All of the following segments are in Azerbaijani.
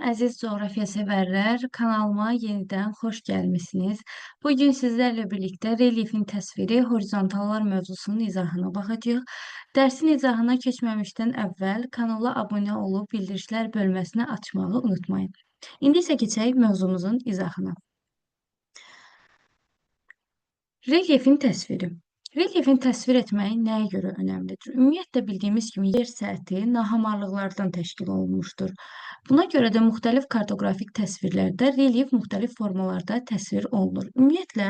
əziz coğrafya sevərlər, kanalıma yenidən xoş gəlmisiniz. Bugün sizlərlə birlikdə relyefin təsviri, horizontallar mövzusunun izahına baxacağıq. Dərsin izahına keçməmişdən əvvəl kanala abunə olub bildirişlər bölməsini açmağı unutmayın. İndi isə keçək mövzumuzun izahına. Relyefin təsviri. Relyefin təsvir etmək nəyə görə önəmlidir? Ümumiyyətlə bildiyimiz kimi yer səthi nahamarlıqlardan təşkil olunmuşdur. Buna görə də müxtəlif kartoqrafik təsvirlərdə relyef müxtəlif formalarda təsvir olunur. Ümumiyyətlə,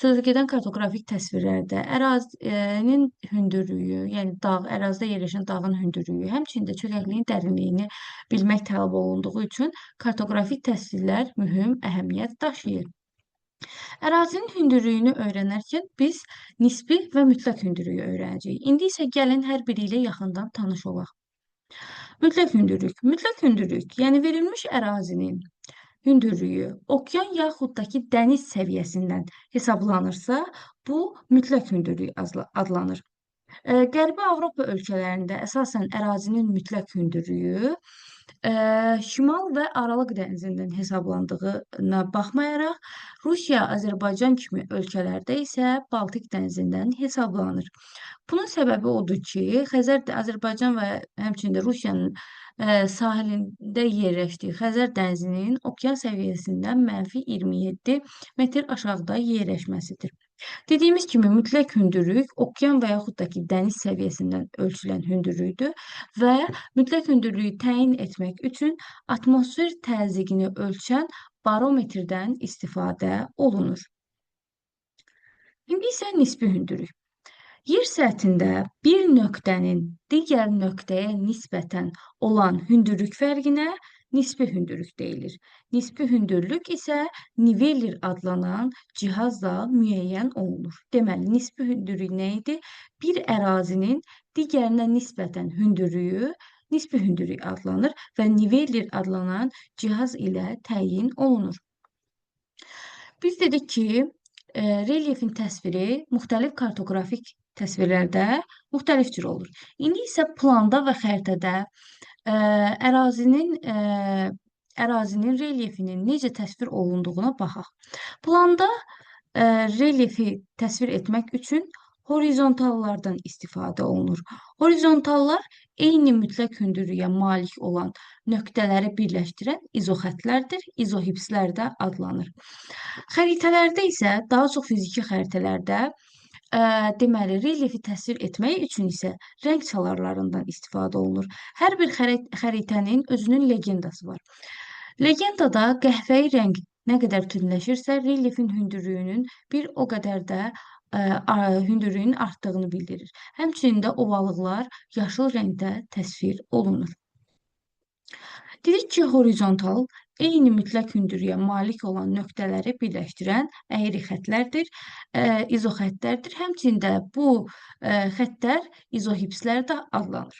sözügedən kartoqrafik təsvirlərdə ərazinin hündürlüyü, yəni ərazidə yerləşən dağın hündürlüyü, həmçinin də çökəkliyin dərinliyini bilmək tələb olunduğu üçün kartoqrafik təsvirlər mühüm əhəmiyyət daşıyır. Ərazinin hündürlüyünü öyrənərkən biz nisbi və mütləq hündürlüyü öyrənəcəyik. İndi isə gəlin hər biri ilə yaxından tanış olaq. Mütləq hündürlük. Mütləq hündürlük, yəni verilmiş ərazinin hündürlüyü okean yaxud da ki, dəniz səviyyəsindən hesablanırsa, bu mütləq hündürlük adlanır. Qərbi Avropa ölkələrində əsasən ərazinin mütləq hündürlüyü Şimal və Aralıq dənizindən hesablandığına baxmayaraq, Rusiya, Azərbaycan kimi ölkələrdə isə Baltik dənizindən hesablanır. Bunun səbəbi odur ki, Azərbaycan və həmçinin də Rusiyanın sahilində yerləşdiyi Xəzər dənizinin okean səviyyəsindən -27 metr aşağıda yerləşməsidir. Dediyimiz kimi, mütləq hündürlük okean və yaxud da ki, dəniz səviyyəsindən ölçülən hündürlükdür və mütləq hündürlüyü təyin etmək üçün atmosfer təzyiqini ölçən barometrdən istifadə olunur. İndi isə nisbi hündürlük. Yer səthində bir nöqtənin digər nöqtəyə nisbətən olan hündürlük fərqinə nisbi hündürlük deyilir. Nisbi hündürlük isə nivellir adlanan cihazla müəyyən olunur. Deməli, nisbi hündürlük nə idi? Bir ərazinin digərinə nisbətən hündürlüyü nisbi hündürlük adlanır və nivellir adlanan cihaz ilə təyin olunur. Biz dedik ki, relyefin təsviri müxtəlif kartoqrafik təsvirlərdə müxtəlif cür olur. İndi isə planda və xəritədə ərazinin relyefinin necə təsvir olunduğuna baxaq. Planda relyefi təsvir etmək üçün horizontallardan istifadə olunur. Horizontallar eyni mütləq hündürlüyə malik olan nöqtələri birləşdirən izoxətlərdir, izohipslər də adlanır. Xəritələrdə isə, daha çox fiziki xəritələrdə, deməli, relyefi təsvir etmək üçün isə rəng çalarlarından istifadə olunur. Hər bir xəritənin özünün legendası var. Legendada qəhvəyi rəng nə qədər tündləşirsə, relyefin hündürlüyünün bir o qədər də hündürlüyün artdığını bildirir. Həmçinin də ovalıqlar yaşıl rəngdə təsvir olunur. Dedik ki, horizontal eyni mütləq hündürlüyə malik olan nöqtələri birləşdirən əyri xətlərdir, izoxətlərdir. Həmçinin də bu xəttlər izohipslər də adlanır.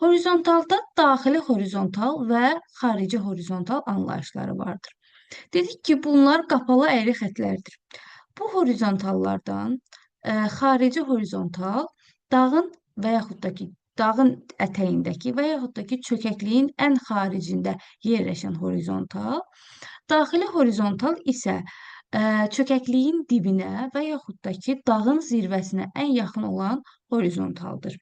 Horizontalda daxili horizontal və xarici horizontal anlayışları vardır. Dedik ki, bunlar qapalı əyri xətlərdir. Bu horizontallardan xarici horizontal dağın və yaxud da ki, dağın ətəyindəki və yaxud da ki, çökəkliyin ən xaricində yerləşən horizontal, daxili horizontal isə çökəkliyin dibinə və yaxud da ki, dağın zirvəsinə ən yaxın olan horizontaldır.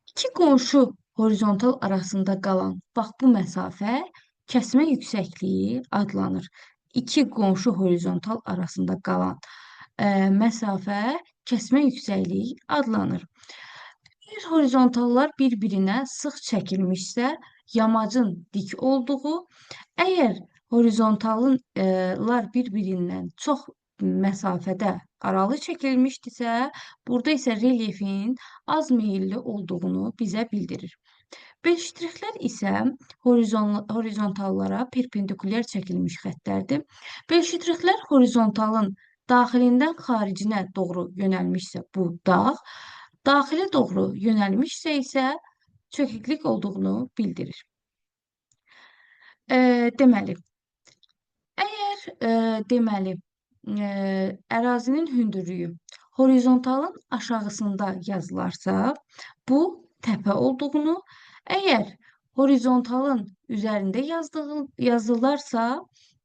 İki qonşu horizontal arasında qalan, bax bu məsafə kəsmə yüksəkliyi adlanır. İki qonşu horizontal arasında qalan məsafə kəsmə yüksəkliyi adlanır. Əgər horizontallar bir-birinə sıx çəkilmişsə, yamacın dik olduğu, əgər horizontallar bir-birindən çox məsafədə aralı çəkilmişdirsə, burada isə relyefin az meyilli olduğunu bizə bildirir. Belştrixlər isə horizontallara perpendikulyar çəkilmiş xəttlərdir. Belştrixlər horizontalın daxilindən xaricinə doğru yönəlmişsə bu dağ, daxilə doğru yönəlmişsə isə çökəklik olduğunu bildirir. Deməli, əgər ərazinin hündürlüyü horizontalın aşağısında yazılarsa, bu təpə olduğunu, əgər horizontalın üzərində yazılarsa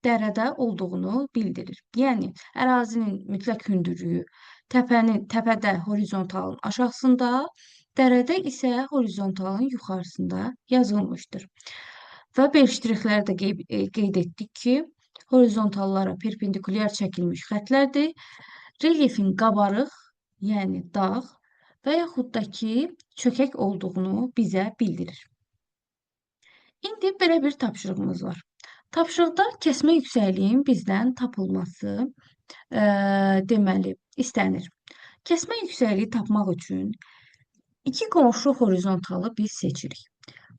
dərədə olduğunu bildirir. Yəni ərazinin mütləq hündürlüyü təpədə horizontalın aşağısında, dərədə isə horizontalın yuxarısında yazılmışdır. Və B ştrixləri də qeyd etdik ki, horizontallara perpendikulyar çəkilmiş xətlərdir. Relyefin qabarıq, yəni dağ və yaxud da ki, çökək olduğunu bizə bildirir. İndi belə bir tapşırığımız var. Tapşırıqda kəsmə yüksəkliyin bizdən tapılması deməli istənir. Kəsmə yüksəkliyi tapmaq üçün iki qonşu horizontalı biz seçirik.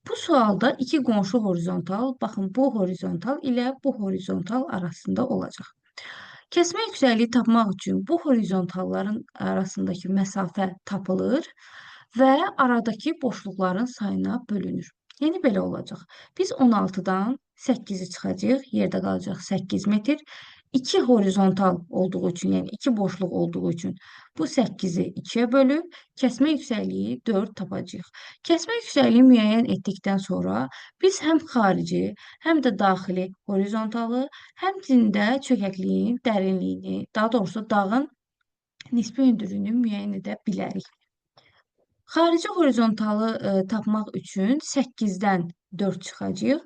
Bu sualda iki qonşu horizontal, baxın bu horizontal ilə bu horizontal arasında olacaq. Kəsmə yüksəkliyi tapmaq üçün bu horizontalların arasındakı məsafə tapılır və aradakı boşluqların sayına bölünür. Yəni belə olacaq. Biz 16-dan 8-i çıxacağıq, yerdə qalacaq 8 metr. 2 horizontal olduğu üçün, yəni 2 boşluq olduğu üçün bu 8-i 2-yə bölüb kəsmə yüksəkliyi 4 tapacağıq. Kəsmə yüksəkliyi müəyyən etdikdən sonra biz həm xarici, həm də daxili horizontalı, həmçinin də çökəkliyin dərinliyini, daha doğrusu dağın nisbi hündürlüyünü müəyyən edə bilərik. Xarici horizontalı tapmaq üçün 8-dən 4 çıxacağıq.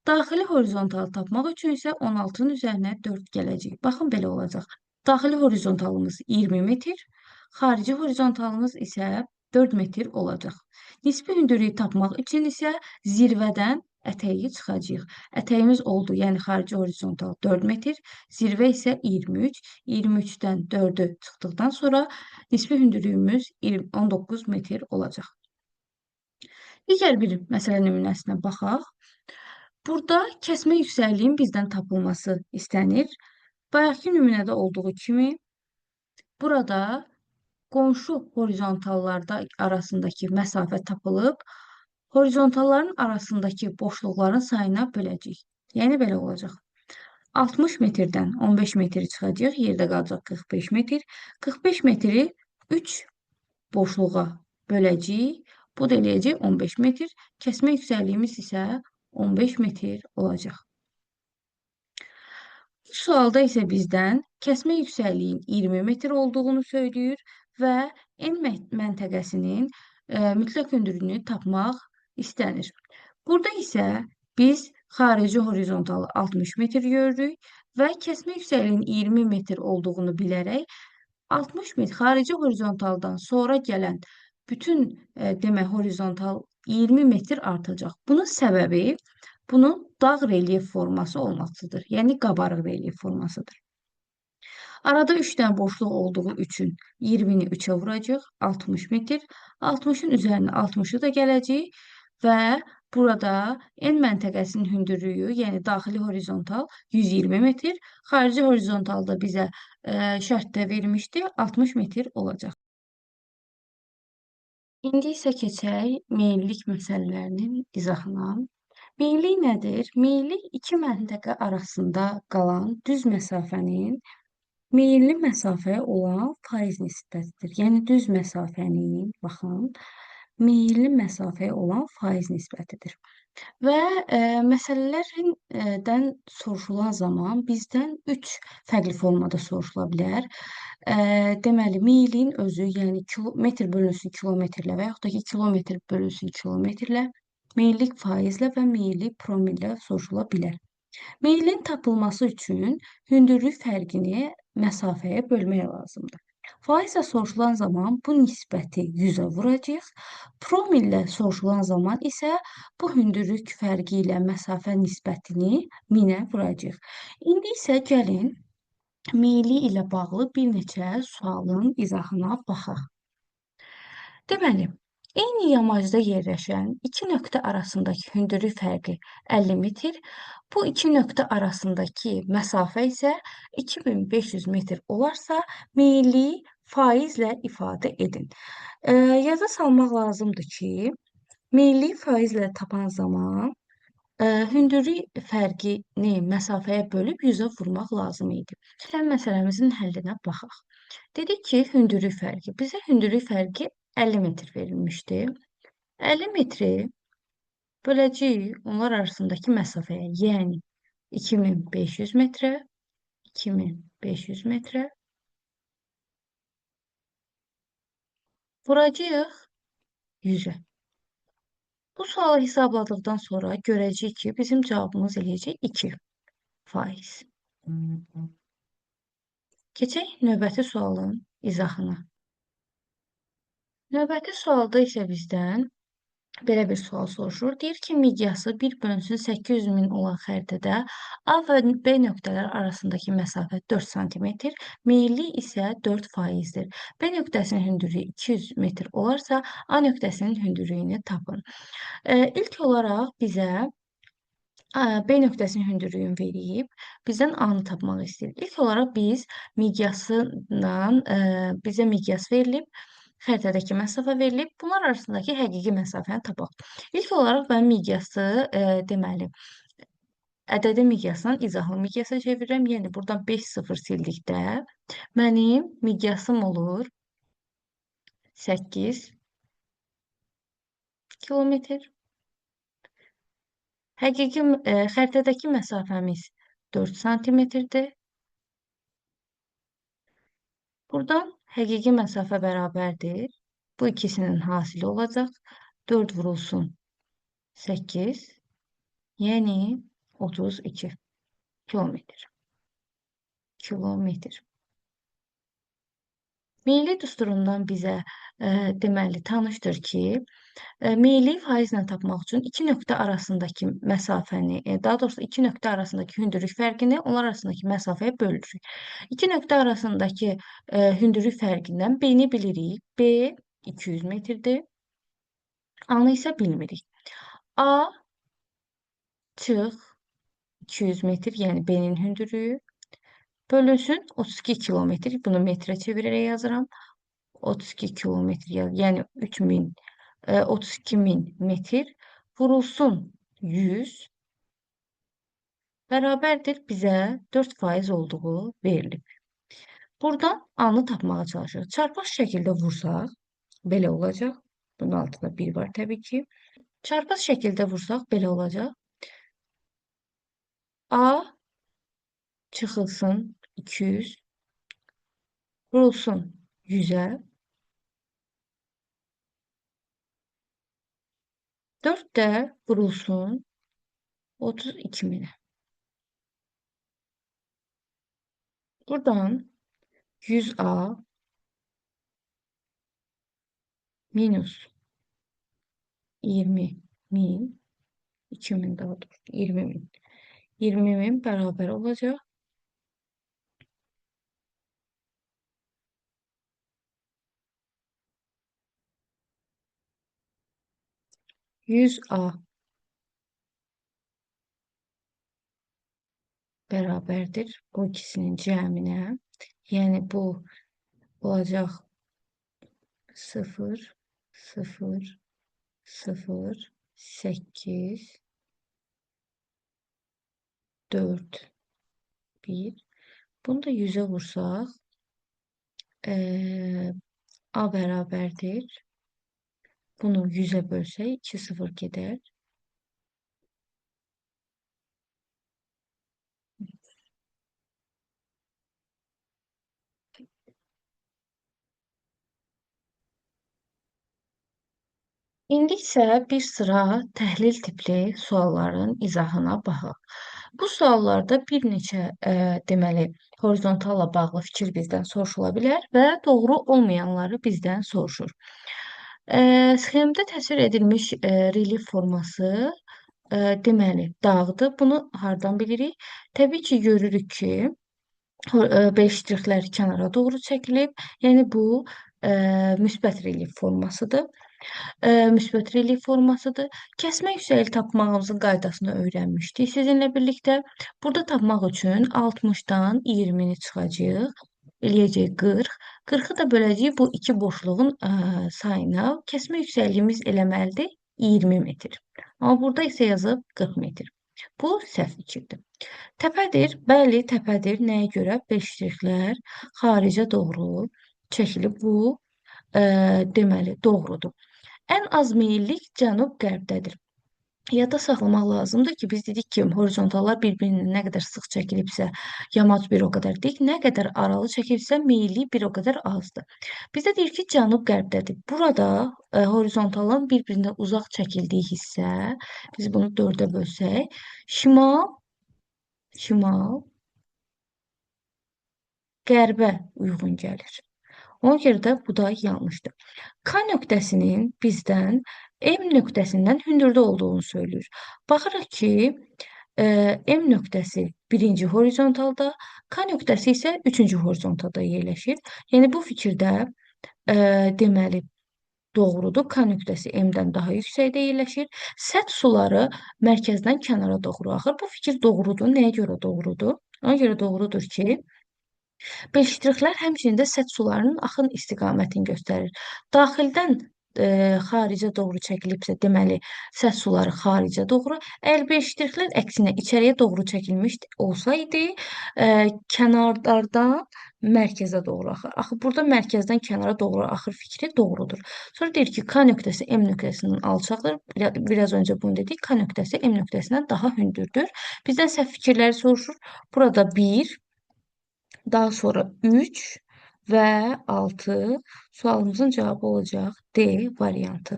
Daxili horizontalı tapmaq üçün isə 16-nın üzərinə 4 gələcək. Baxın, belə olacaq. Daxili horizontalımız 20 metr, xarici horizontalımız isə 4 metr olacaq. Nisbi hündürlüyü tapmaq üçün isə zirvədən ətəyi çıxacağıq. Ətəyimiz oldu, yəni xarici horizontal 4 metr, zirvə isə 23. 23-dən 4-ü çıxdıqdan sonra nisbi hündürlüyümüz 19 metr olacaq. Digər bir məsələ nümunəsinə baxaq. Burada kəsmə yüksəkliyin bizdən tapılması istənir. Bayaqki nümunədə olduğu kimi burada qonşu horizontallarda arasındakı məsafə tapılıb, horizontalların arasındakı boşluqların sayına böləcəyik. Yəni belə olacaq. 60 metrdən 15 metr çıxacaq, yerdə qalacaq 45 metr. 45 metri 3 boşluğa böləcəyik. Bu da eləyəcək 15 metr. Kəsmə yüksəkliyimiz isə 15 metr olacaq. Bu sualda isə bizdən kəsmə yüksəkliyin 20 metr olduğunu söyləyir və N məntəqəsinin mütləq hündürlüyünü tapmaq istənir. Burada isə biz xarici horizontalı 60 metr görürük və kəsmə yüksəkliyinin 20 metr olduğunu bilərək 60 metr xarici horizontaldan sonra gələn bütün demək horizontal 20 metr artacaq. Bunun səbəbi bunun dağ relyef forması olmasıdır. Yəni qabarıq relyef formasıdır. Arada 3 dənə boşluq olduğu üçün 20-ni 3-ə vuracaq, 60 metr. 60-ın üzərinə 60-ı da gələcək və burada N məntəqəsinin hündürlüyü, yəni daxili horizontal 120 metr, xarici horizontalda bizə şərtdə vermişdi, 60 metr olacaq. İndi isə keçək meyillik məsələlərinin izahına. Meyillik nədir? Meyillik iki məntəqə arasında qalan düz məsafənin meyilli məsafəyə olan faiz nisbətidir. Yəni düz məsafənin, baxın, meyilli məsafəyə olan faiz nisbətidir. Və məsələlərdən soruşulan zaman bizdən 3 fərqli formada soruşula bilər. Deməli, meyilliyin özü, yəni metr bölünsün kilometrlə və yaxud da ki, kilometr bölünsün kilometrlə, meyillik faizlə və meyillik promillə soruşula bilər. Meyilin tapılması üçün hündürlük fərqini məsafəyə bölmək lazımdır. Faizlə soruşulan zaman bu nisbəti 100-ə vuracağıq. Promillə soruşulan zaman isə bu hündürlük fərqi ilə məsafə nisbətini 1000-ə vuracağıq. İndi isə gəlin meyillik ilə bağlı bir neçə sualın izahına baxaq. Deməli, eyni yamacda yerləşən iki nöqtə arasındakı hündürlük fərqi 50 metr, bu iki nöqtə arasındakı məsafə isə 2500 metr olarsa, meyilliyi faizlə ifadə edin. Yada salmaq lazımdır ki, meyilliyi faizlə tapan zaman hündürlük fərqini məsafəyə bölüb 100-ə vurmaq lazım idi. Məsələmizin həllinə baxaq. Dedik ki, hündürlük fərqi. Bizə hündürlük fərqi 50 metr verilmişdi. 50 metri Böləcəyik onlar arasındakı məsafəyə, yəni 2500 metrə, 2500 metrə vuracağıq 100-ə. Bu sualı hesabladıqdan sonra görəcəyik ki, bizim cavabımız eləyəcək 2%. Keçək növbəti sualın izahına. Növbəti sualda isə bizdən belə bir sual soruşur. Deyir ki, miqyası 1/800.000 olan xəritədə A və B nöqtələr arasındakı məsafə 4 sm, meyillik isə 4%-dir. B nöqtəsinin hündürlüyü 200 metr olarsa, A nöqtəsinin hündürlüyünü tapın. İlk olaraq bizə B nöqtəsinin hündürlüyünü verib, bizdən A-nı tapmaq istəyir. İlk olaraq biz miqyasından, bizə miqyas verilib, xəritədəki məsafə verilib, bunlar arasındakı həqiqi məsafəni tapaq. İlk olaraq mən miqyası, deməli, ədədi miqyasdan izahlı miqyasa çevirirəm. Yəni, buradan 5 sıfır sildikdə mənim miqyasım olur 8 kilometr. Həqiqi xəritədəki məsafəmiz 4 santimetrdir. Buradan həqiqi məsafə bərabərdir. Bu ikisinin hasili olacaq. 4 vurulsun 8, yəni 32 kilometr. Meyilli düsturundan bizə deməli tanışdır ki, meyilli faizlə tapmaq üçün iki nöqtə arasındakı məsafəni, daha doğrusu iki nöqtə arasındakı hündürlük fərqini onlar arasındakı məsafəyə bölürük. İki nöqtə arasındakı hündürlük fərqindən B-ni bilirik. B 200 metrdir. A-nı isə bilmirik. A çıx 200 metr, yəni B-nin hündürlüyü bölünsün 32 kilometr. Bunu metrə çevirərək yazıram. 32 kilometr, yəni 32.000 metr vurulsun 100 bərabərdir bizə 4% olduğu verilib. Buradan A-nı tapmağa çalışırıq. Çarpaz şəkildə vursaq, belə olacaq. Bunun altında 1 var təbii ki. Çarpaz şəkildə vursaq, belə olacaq. A çıxılsın 200, vurulsun 100-ə. 4 də vurulsun 32.000-ə. Buradan 100A minus 20.000, 2.000 daha doğrusu 20.000. 20.000 bərabər olacaq. 100A bərabərdir bu ikisinin cəminə. Yəni bu olacaq 0, 0, 0, 8, 4, 1. Bunu da 100-ə vursaq, A bərabərdir. Bunu 100-ə bölsək 2 0 gedər. İndi isə bir sıra təhlil tipli sualların izahına baxaq. Bu suallarda bir neçə deməli horizontalla bağlı fikir bizdən soruşula bilər və doğru olmayanları bizdən soruşur. Sxemdə təsvir edilmiş relyef forması deməli dağdır. Bunu hardan bilirik? Təbii ki, görürük ki, B ştrixlər kənara doğru çəkilib. Yəni bu müsbət relyef formasıdır. Müsbət relyef formasıdır. Kəsmə yüksəyi tapmağımızın qaydasını öyrənmişdik sizinlə birlikdə. Burada tapmaq üçün 60-dan 20-ni çıxacağıq. Eləyəcək 40. 40-ı da böləcəyik bu iki boşluğun sayına. Kəsmə yüksəkliyimiz eləməlidir 20 metr. Amma burada isə yazıb 40 metr. Bu səhv fikirdir. Təpədir. Bəli, təpədir. Nəyə görə? B ştrixlər xaricə doğru çəkilib. Bu deməli doğrudur. Ən az meyillik cənub-qərbdədir. Yadda saxlamaq lazımdır ki, biz dedik ki, horizontallar bir-birinə nə qədər sıx çəkilibsə, yamaç bir o qədər dik, nə qədər aralı çəkilibsə, meyilli bir o qədər azdır. Bizdə deyir ki, cənub-qərbdədir. Burada horizontalların bir-birindən uzaq çəkildiyi hissə, biz bunu 4-ə bölsək, şimal, şimal, qərbə uyğun gəlir. Ona görə də bu da yanlışdır. K nöqtəsinin bizdən M nöqtəsindən hündürdə olduğunu söyləyir. Baxırıq ki, M nöqtəsi birinci horizontalda, K nöqtəsi isə üçüncü horizontalda yerləşir. Yəni bu fikirdə deməli doğrudur. K nöqtəsi M-dən daha yüksəkdə yerləşir. Səth suları mərkəzdən kənara doğru axır. Bu fikir doğrudur. Nəyə görə doğrudur? Ona görə doğrudur ki, Beşliklər həmçinin də səth sularının axın istiqamətini göstərir. Daxildən xaricə doğru çəkilibsə, deməli, səth suları xaricə doğru. Əgər beşliklər əksinə içəriyə doğru çəkilmiş olsaydı, kənarlardan mərkəzə doğru axır. Axı burada mərkəzdən kənara doğru axır fikri doğrudur. Sonra deyir ki, K nöqtəsi M nöqtəsindən alçaqdır. Biraz öncə bunu dedik. K nöqtəsi M nöqtəsindən daha hündürdür. Bizdən səhv fikirləri soruşur. Burada 1, daha sonra 3 ve 6 sualımızın cevabı olacaq D variantı.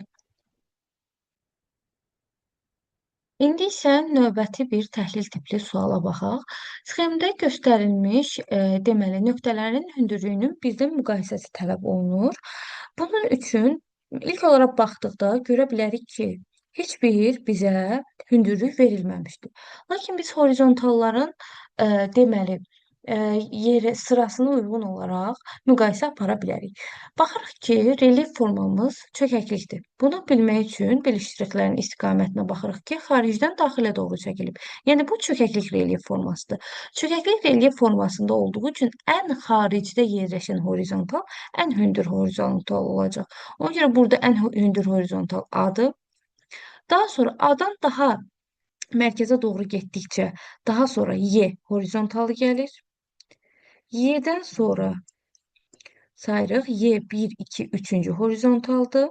İndi isə növbəti bir təhlil tipli suala baxaq. Sxemdə göstərilmiş, deməli, nöqtələrin hündürlüyünün bizdən müqayisəsi tələb olunur. Bunun üçün ilk olaraq baxdıqda görə bilərik ki, heç bir bizə hündürlük verilməmişdir. Lakin biz horizontalların, deməli, yeri sırasına uyğun olaraq müqayisə apara bilərik. Baxırıq ki, relyef formamız çökəklikdir. Bunu bilmək üçün birləşdiriklərin istiqamətinə baxırıq ki, xaricdən daxilə doğru çəkilib. Yəni bu çökəklik relyef formasıdır. Çökəklik relyef formasında olduğu üçün ən xaricdə yerləşən horizontal ən hündür horizontal olacaq. Ona görə burada ən hündür horizontal A-dır. Daha sonra A-dan daha mərkəzə doğru getdikcə daha sonra Y horizontalı gəlir. Y-dən sonra sayırıq. Y 1, 2, 3-cü horizontaldır.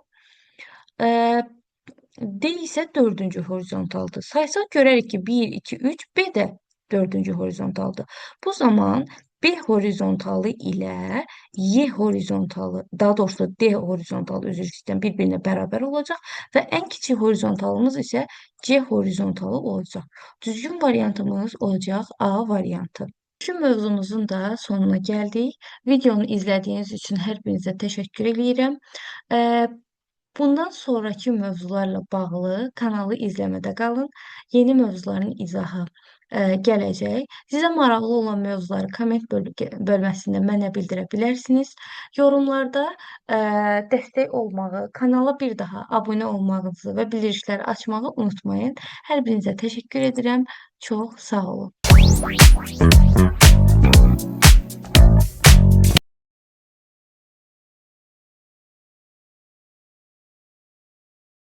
D isə 4-cü horizontaldır. Saysaq görərik ki, 1, 2, 3, B də 4-cü horizontaldır. Bu zaman B horizontalı ilə Y horizontalı, daha doğrusu D horizontalı üzr istəyirəm, bir-birinə bərabər olacaq və ən kiçik horizontalımız isə C horizontalı olacaq. Düzgün variantımız olacaq A variantı. Şu mövzumuzun da sonuna gəldik. Videonu izlədiyiniz üçün hər birinizə təşəkkür edirəm. Bundan sonraki mövzularla bağlı kanalı izləmədə qalın. Yeni mövzuların izahı gələcək. Sizə maraqlı olan mövzuları komment bölməsində mənə bildirə bilərsiniz. Yorumlarda dəstək olmağı, kanala bir daha abunə olmağınızı və bildirişləri açmağı unutmayın. Hər birinizə təşəkkür edirəm. Çox sağ olun.